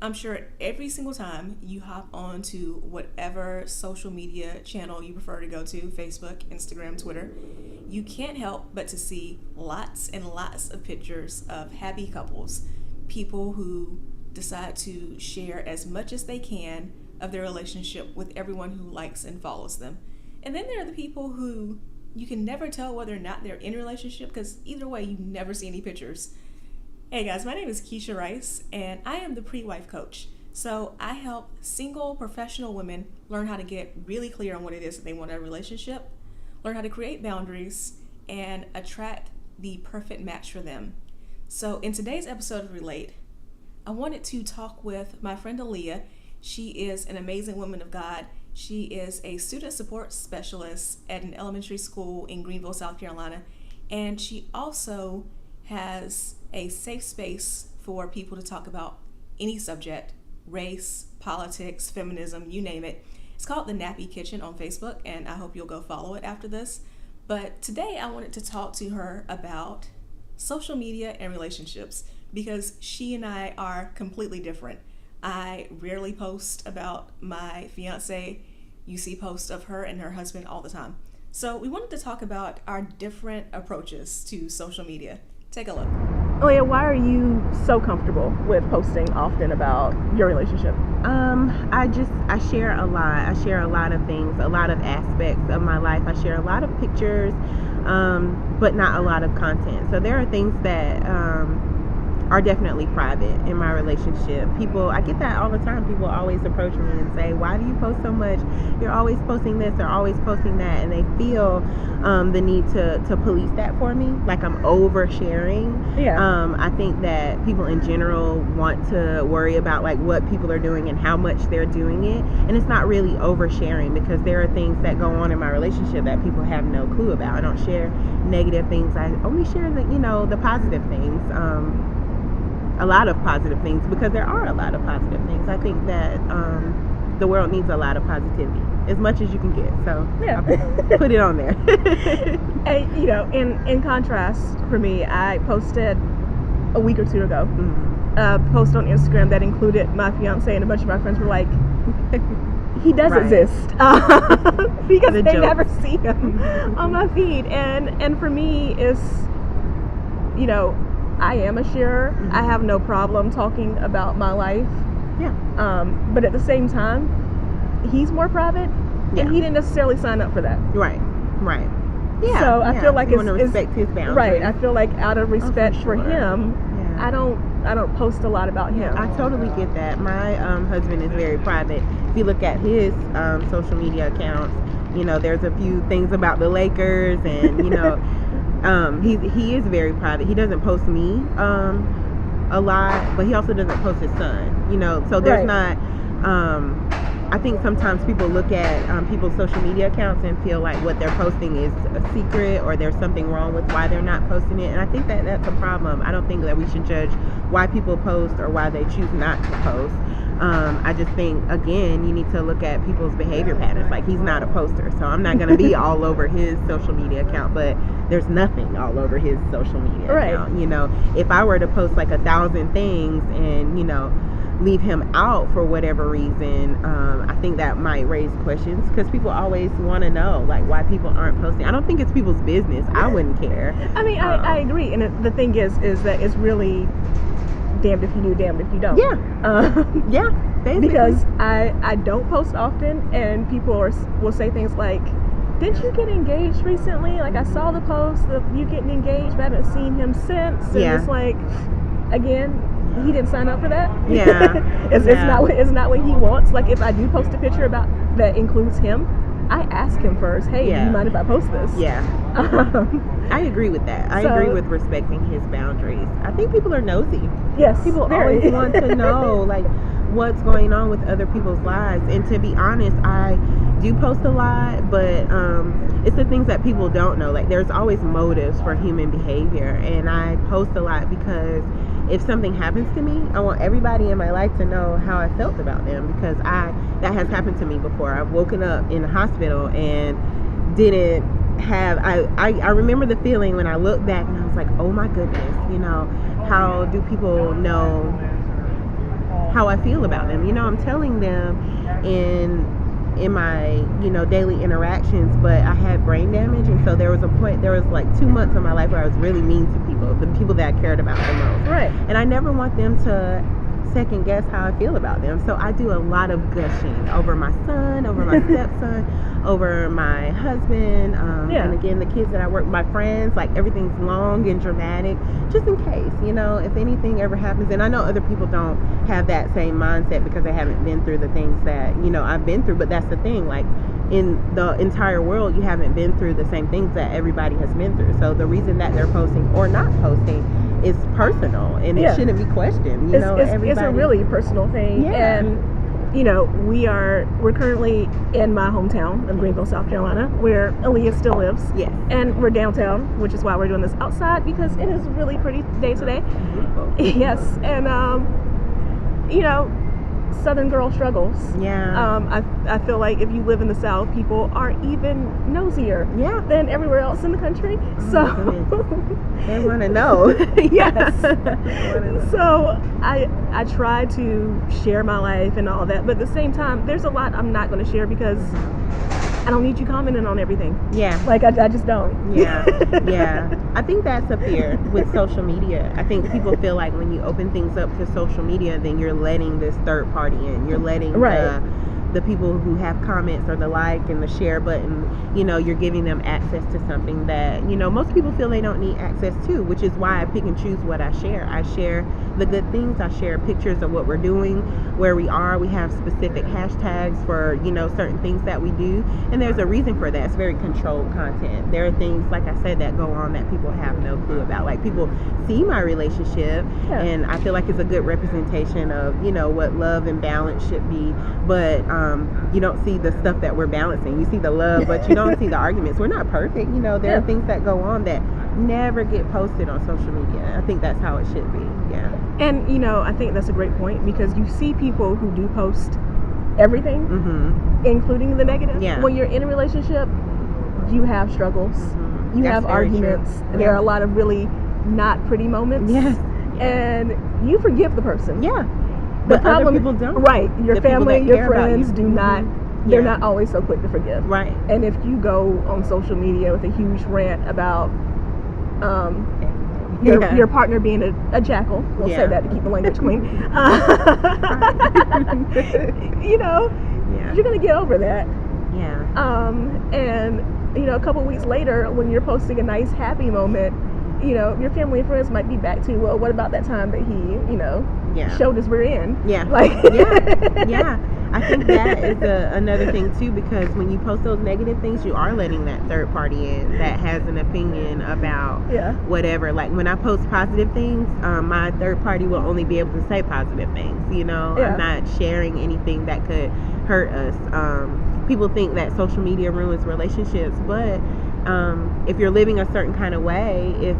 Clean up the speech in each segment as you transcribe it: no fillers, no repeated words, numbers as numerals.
I'm sure every single time you hop onto whatever social media channel you prefer to go to, Facebook, Instagram, Twitter, you can't help but to see lots and lots of pictures of happy couples, people who decide to share as much as they can of their relationship with everyone who likes and follows them. And then there are the people who you can never tell whether or not they're in a relationship, because either way, you never see any pictures. Hey guys, my name is Keisha Rice, and I am the pre-wife coach. So I help single professional women learn how to get really clear on what it is that they want in a relationship, learn how to create boundaries, and attract the perfect match for them. So in today's episode of Relate, I wanted to talk with my friend Aaliyah. She is an amazing woman of God. She is a student support specialist at an elementary school in Greenville, South Carolina, and she also has a safe space for people to talk about any subject, race, politics, feminism, you name it. It's called The Nappy Kitchen on Facebook, and I hope you'll go follow it after this. But today I wanted to talk to her about social media and relationships, because she and I are completely different. I rarely post about my fiance. You see posts of her and her husband all the time. So we wanted to talk about our different approaches to social media. Take a look. Leah, why are you so comfortable with posting often about your relationship? I share a lot. I share a lot of things, a lot of aspects of my life. I share a lot of pictures, but not a lot of content. So there are things that are definitely private in my relationship. I get that all the time. People always approach me and say, why do you post so much? You're always posting this or always posting that. And they feel the need to police that for me, like I'm oversharing. Yeah. I think that people in general want to worry about like what people are doing and how much they're doing it. And it's not really oversharing, because there are things that go on in my relationship that people have no clue about. I don't share negative things. I only share the positive things. A lot of positive things, because there are a lot of positive things. I think that the world needs a lot of positivity, as much as you can get. So yeah, I'll put it on there. And in contrast, for me, I posted a week or two ago, a post on Instagram that included my fiance, and a bunch of my friends were like, he does exist, because they never see him on my feed. And for me, it's, I am a sharer. Mm-hmm. I have no problem talking about my life. Yeah. But at the same time, he's more private, and he didn't necessarily sign up for that. Right. Yeah. So I feel like you want to respect his boundaries. Right. I feel like out of respect for sure. him, yeah. I don't post a lot about him. I totally get that. My husband is very private. If you look at his social media accounts, there's a few things about the Lakers, and he is very private. He doesn't post me a lot, but he also doesn't post his son. So there's not. I think sometimes people look at people's social media accounts and feel like what they're posting is a secret, or there's something wrong with why they're not posting it. And I think that that's a problem. I don't think that we should judge why people post or why they choose not to post. I just think, again, you need to look at people's behavior patterns. Like, he's not a poster, so I'm not going to be all over his social media account, but there's nothing all over his social media account. If I were to post like 1,000 things and, leave him out for whatever reason, I think that might raise questions, because people always want to know like why people aren't posting. I don't think it's people's business. I wouldn't care. I mean, I agree, and the thing is that it's really damned if you do, damned if you don't. Yeah, basically. Because I don't post often, and people will say things like, didn't you get engaged recently? Like, I saw the post of you getting engaged, but I haven't seen him since. And it's like, again, he didn't sign up for that. It's not what he wants. Like, if I do post a picture about that includes him, I ask him first, hey, do you mind if I post this? I agree with that. I agree with respecting his boundaries. I think people are nosy. Yes, people always want to know like what's going on with other people's lives. And to be honest, I do post a lot, but it's the things that people don't know. Like, there's always motives for human behavior, and I post a lot because if something happens to me, I want everybody in my life to know how I felt about them, because that has happened to me before. I've woken up in a hospital and didn't have, I remember the feeling when I look back and I was like, oh my goodness, how do people know how I feel about them. I'm telling them in my daily interactions, but I had brain damage, and so there was like 2 months of my life where I was really mean to people, the people that I cared about the most. Right. And I never want them to second guess how I feel about them. So I do a lot of gushing over my son, over my stepson, over my husband, and again the kids that I work with, my friends. Like, everything's long and dramatic, just in case, if anything ever happens. And I know other people don't have that same mindset because they haven't been through the things that I've been through. But that's the thing, like, in the entire world, you haven't been through the same things that everybody has been through. So the reason that they're posting or not posting is personal, and it shouldn't be questioned. It's a really personal thing. Yeah. And we're currently in my hometown of Greenville, South Carolina, where Aaliyah still lives. Yes. And we're downtown, which is why we're doing this outside, because it is a really pretty day today. Beautiful. Yes. And Southern girl struggles. Yeah. I feel like if you live in the South, people are even nosier than everywhere else in the country. They want to know. Yes. So I try to share my life and all that, but at the same time, there's a lot I'm not going to share because I don't need you commenting on everything. Yeah. Like, I just don't. Yeah. Yeah. I think that's a fear with social media. I think people feel like when you open things up to social media, then you're letting this third party in. You're letting the people who have comments or the like and the share button, you're giving them access to something that, most people feel they don't need access to, which is why I pick and choose what I share. I share the good things. I share pictures of what we're doing, where we are. We have specific hashtags for, certain things that we do. And there's a reason for that. It's very controlled content. There are things, like I said, that go on that people have no clue about. Like, people see my relationship, and I feel like it's a good representation of, what love and balance should be. But you don't see the stuff that we're balancing. You see the love, but you don't see the arguments. We're not perfect. There are things that go on that never get posted on social media. I think that's how it should be. Yeah. And I think that's a great point, because you see people who do post everything, including the negative. Yeah. When you're in a relationship, you have struggles. You have arguments. There are a lot of really not pretty moments. Yes. And you forgive the person. Yeah. The problem, other people don't. Right. Your the family, your friends do not. They're Yeah. not always so quick to forgive. Right. And if you go on social media with a huge rant about your partner being a jackal, we'll say that to keep the language clean. You're gonna get over that. Yeah. And a couple weeks later, when you're posting a nice happy moment, your family and friends might be back to, well, what about that time that he, showed us we're in? Yeah. Like. Yeah. I think that is another thing too, because when you post those negative things, you are letting that third party in that has an opinion about whatever. Like, when I post positive things, my third party will only be able to say positive things. I'm not sharing anything that could hurt us. People think that social media ruins relationships, but if you're living a certain kind of way, if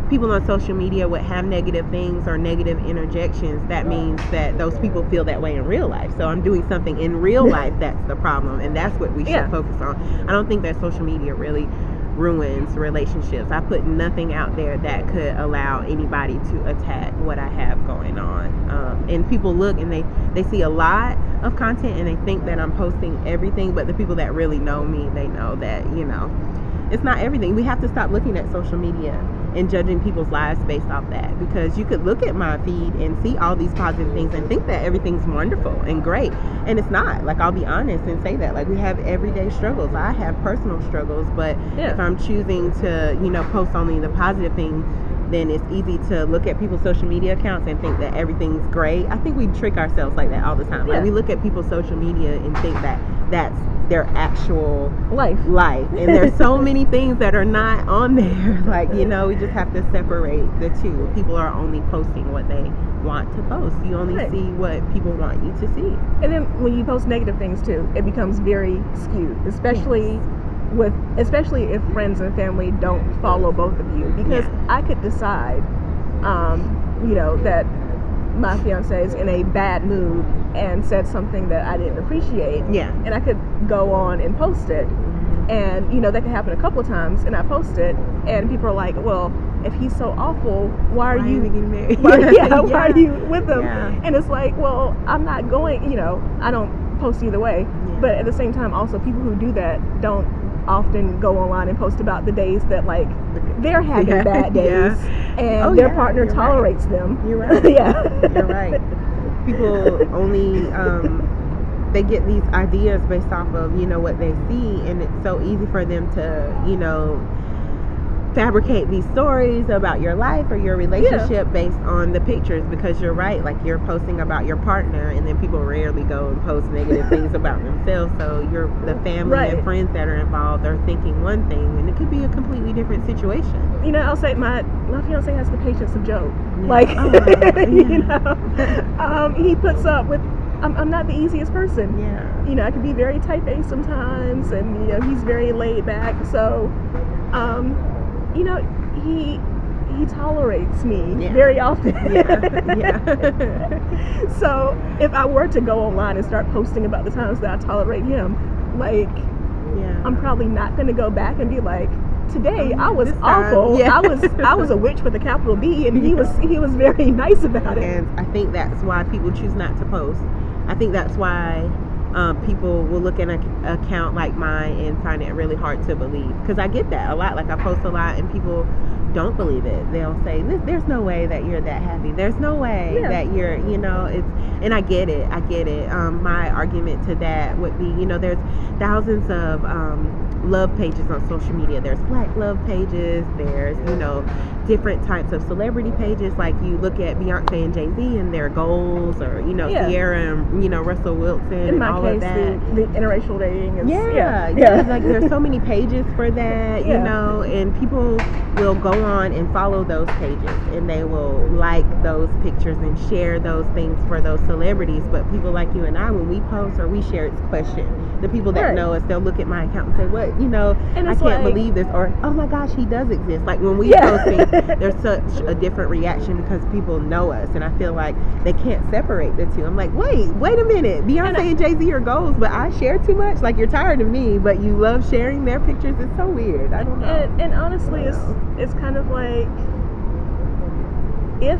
people on social media would have negative things or negative interjections, that means that those people feel that way in real life. So I'm doing something in real life that's the problem, and that's what we should focus on. I don't think that social media really ruins relationships. I put nothing out there that could allow anybody to attack what I have going on. And people look and they see a lot of content and they think that I'm posting everything, but the people that really know me, they know that, it's not everything. We have to stop looking at social media and judging people's lives based off that, because you could look at my feed and see all these positive things and think that everything's wonderful and great, and it's not. Like, I'll be honest and say that, like, we have everyday struggles. I have personal struggles, but if I'm choosing to post only the positive things, then it's easy to look at people's social media accounts and think that everything's great. I think we trick ourselves like that all the time. Like, we look at people's social media and think that that's their actual life, and there's so many things that are not on there. Like, we just have to separate the two. People are only posting what they want to post. You only see what people want you to see. And then when you post negative things too, it becomes very skewed, especially if friends and family don't follow both of you, because I could decide that my fiance is in a bad mood and said something that I didn't appreciate, and I could go on and post it, And, you know, that can happen a couple of times, and I post it, and people are like, well, if he's so awful, why are you getting married? why are you with him? Yeah. And it's like, well, I'm not going, you know, I don't post either way. Yeah. But at the same time, also, people who do that don't often go online and post about the days that, like, they're having bad days, and their partner tolerates them. You're right. Yeah. You're right. People only they get these ideas based off of, you know, what they see, and it's so easy for them to, you know, fabricate these stories about your life or your relationship based on the pictures, because you're right, like, you're posting about your partner, and then people rarely go and post negative things about themselves, so the family and friends that are involved are thinking one thing, and it could be a completely different situation. You know, I'll say my fiance has the patience of Job. Like, you know, he puts up with, I'm not the easiest person. Yeah. You know, I can be very type A sometimes, and, you know, he's very laid back. So, you know, he tolerates me very often. So if I were to go online and start posting about the times that I tolerate him, like, I'm probably not going to go back and be like, today I was awful. I was a witch with a capital B, and he was very nice about it. And I think that's why people choose not to post. I think that's why people will look at an account like mine and find it really hard to believe, because I get that a lot. Like, I post a lot and people don't believe it. They'll say, there's no way that you're that happy, there's no way that you're, you know, it's, and I get it. My argument to that would be, you know, there's thousands of love pages on social media. There's black love pages, there's, you know, different types of celebrity pages. Like, you look at Beyonce and Jay-Z and their goals, or, you know, Sierra and, you know, Russell Wilson, and all of that. The interracial dating is, like, there's so many pages for that, you know, and people will go on and follow those pages, and they will like those pictures and share those things for those celebrities. But people like you and I, when we post or we share, it's questioned. The people that know us, they'll look at my account and say, what, you know, I can't believe this, or, oh my gosh, he does exist. Like, when we post things, there's such a different reaction because people know us, and I feel like they can't separate the two. I'm like, wait a minute, Beyonce and Jay-Z are goals, but I share too much? Like, you're tired of me, but you love sharing their pictures? It's so weird. I don't know. And honestly, it's kind of like, if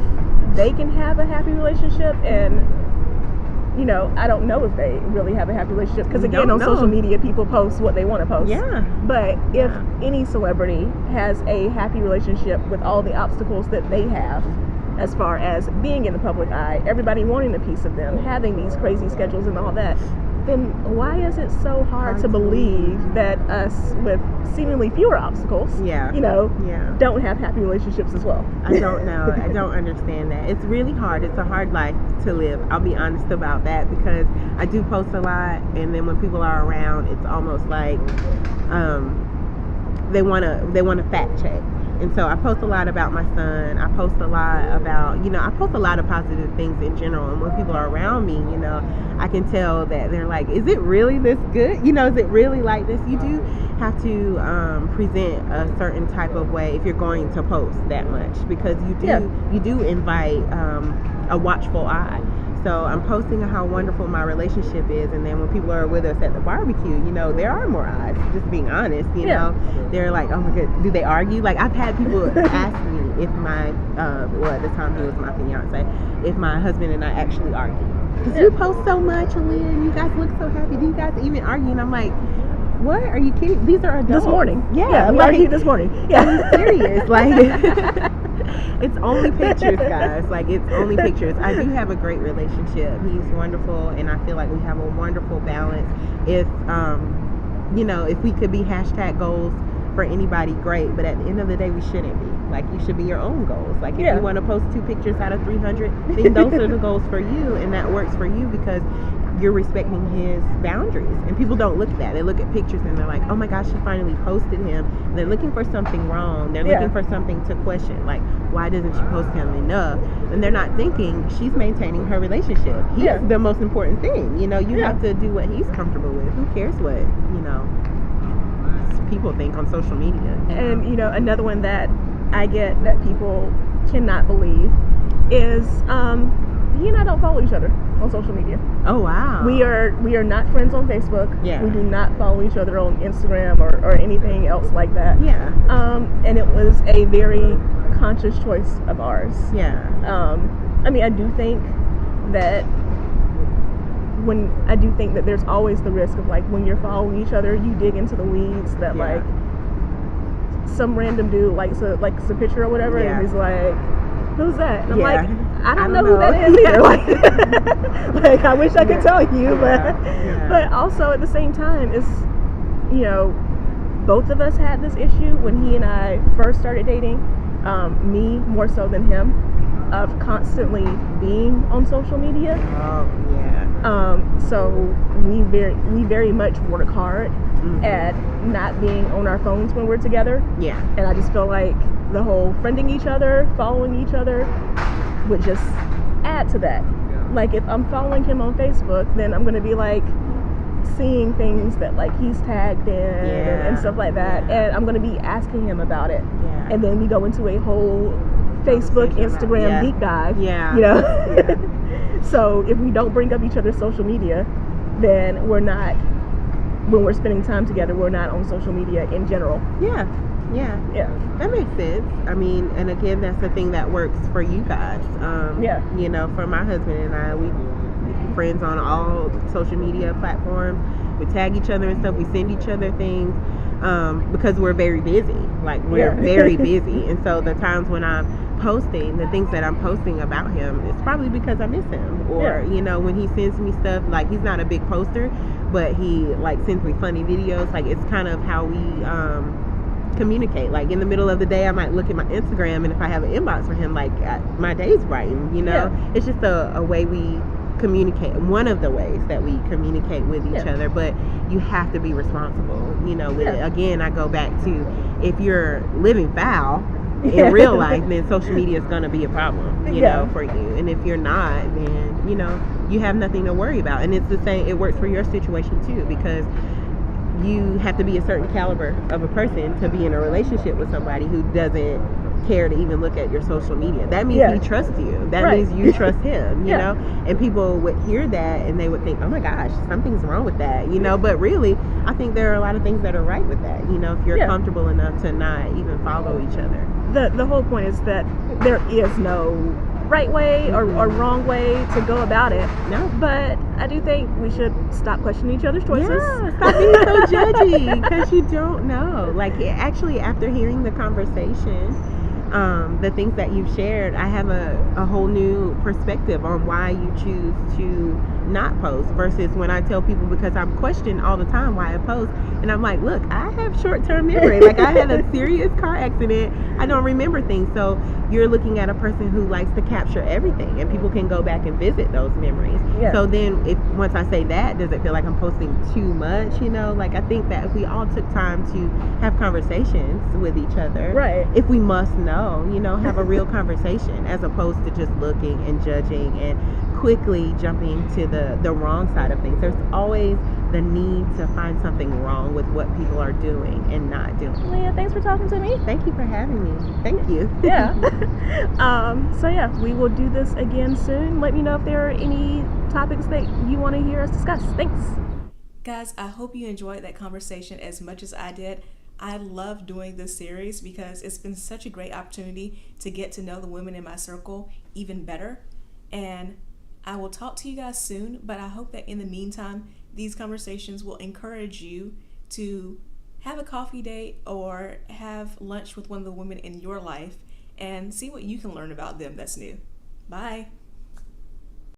they can have a happy relationship, and, you know, I don't know if they really have a happy relationship, because again, on social media, people post what they want to post. But if any celebrity has a happy relationship with all the obstacles that they have, as far as being in the public eye, everybody wanting a piece of them, having these crazy schedules and all that, then why is it so hard to believe that us with seemingly fewer obstacles, you know, don't have happy relationships as well? I don't know. I don't understand that. It's really hard. It's a hard life to live. I'll be honest about that, because I do post a lot, and then when people are around, it's almost like they want to fact check. And so I post a lot about my son. I post a lot about, you know, I post a lot of positive things in general. And when people are around me, you know, I can tell that they're like, is it really this good? You know, is it really like this? You do have to present a certain type of way if you're going to post that much, because you do invite a watchful eye. So I'm posting how wonderful my relationship is, and then when people are with us at the barbecue, you know, there are more eyes. Just being honest, you know, they're like, oh my god, do they argue? Like, I've had people ask me if my well, at the time he was my fiance, if my husband and I actually argue, because you post so much, Aaliyah, and you guys look so happy. Do you guys even argue? And I'm like, what? Are you kidding? These are adults. This morning. Yeah, we argued this morning. Yeah, I'm serious. Like, it's only pictures, guys. Like, it's only pictures. I do have a great relationship. He's wonderful, and I feel like we have a wonderful balance. If you know, if we could be hashtag goals for anybody, great. But at the end of the day, we shouldn't be. Like, you should be your own goals. Like, if you want to post 2 pictures out of 300, then those are the goals for you, and that works for you because you're respecting his boundaries. And people don't look at that. They look at pictures and they're like, oh my gosh, she finally posted him. And they're looking for something wrong. They're looking for something to question. Like, why doesn't she post him enough? And they're not thinking she's maintaining her relationship. He's the most important thing. You know, you have to do what he's comfortable with. Who cares what, you know, people think on social media. And, you know, another one that I get that people cannot believe is, he and I don't follow each other on social media. Oh wow. We are not friends on Facebook. Yeah. We do not follow each other on Instagram or anything else like that. Yeah. And it was a very conscious choice of ours. Yeah. I mean, I do think that there's always the risk of like when you're following each other, you dig into the weeds that like some random dude likes a picture or whatever, and he's like, "Who's that?" And I'm like, I don't know who that is either. Like I wish I could tell you, but also at the same time, it's, you know, both of us had this issue when he and I first started dating. Me more so than him, of constantly being on social media. Oh yeah. So we very much work hard at not being on our phones when we're together. Yeah. And I just feel like the whole friending each other, following each other would just add to that. Like if I'm following him on Facebook, then I'm gonna be like seeing things that like he's tagged in and stuff like that, and I'm gonna be asking him about it. Yeah. And then we go into a whole Facebook, Instagram deep dive. Yeah. You know? Yeah. So if we don't bring up each other's social media, then we're not, when we're spending time together, we're not on social media in general. Yeah. That makes sense. I mean, and again, that's the thing that works for you guys. You know, for my husband and I, we friends on all social media platforms. We tag each other and stuff. We send each other things because we're very busy. Like we're very busy, and so the times when I'm posting the things that I'm posting about him, it's probably because I miss him, or you know, when he sends me stuff, like he's not a big poster, but he like sends me funny videos. Like it's kind of how we communicate. Like in the middle of the day, I might look at my Instagram, and if I have an inbox for him, like my day's brightened. You know, it's just a way we communicate, one of the ways that we communicate with each other. But you have to be responsible, you know, with it. Again, I go back to, if you're living foul in real life, then social media is going to be a problem, you know, for you. And if you're not, then, you know, you have nothing to worry about. And it's the same, it works for your situation too, because you have to be a certain caliber of a person to be in a relationship with somebody who doesn't care to even look at your social media. That means he trusts you. That means you trust him, you know? And people would hear that and they would think, oh my gosh, something's wrong with that, you know? But really, I think there are a lot of things that are right with that, you know, if you're comfortable enough to not even follow each other. The whole point is that there is no right way or wrong way to go about it. No. But I do think we should stop questioning each other's choices. Yeah, stop being so judgy, because you don't know. Like, actually, after hearing the conversation, the things that you've shared, I have a whole new perspective on why you choose to not post versus when I tell people, because I'm questioned all the time why I post, and I'm like, look, I have short-term memory. Like, I had a serious car accident. I don't remember things. So you're looking at a person who likes to capture everything, and people can go back and visit those memories. So then once I say that, does it feel like I'm posting too much? You know, like, I think that if we all took time to have conversations with each other, if we must know, you know, have a real conversation, as opposed to just looking and judging and quickly jumping to the wrong side of things. There's always the need to find something wrong with what people are doing and not doing. Leah, thanks for talking to me. Thank you for having me. Thank you. So yeah, we will do this again soon. Let me know if there are any topics that you want to hear us discuss. Thanks. Guys, I hope you enjoyed that conversation as much as I did. I love doing this series because it's been such a great opportunity to get to know the women in my circle even better. And I will talk to you guys soon, but I hope that in the meantime, these conversations will encourage you to have a coffee date or have lunch with one of the women in your life and see what you can learn about them that's new. Bye.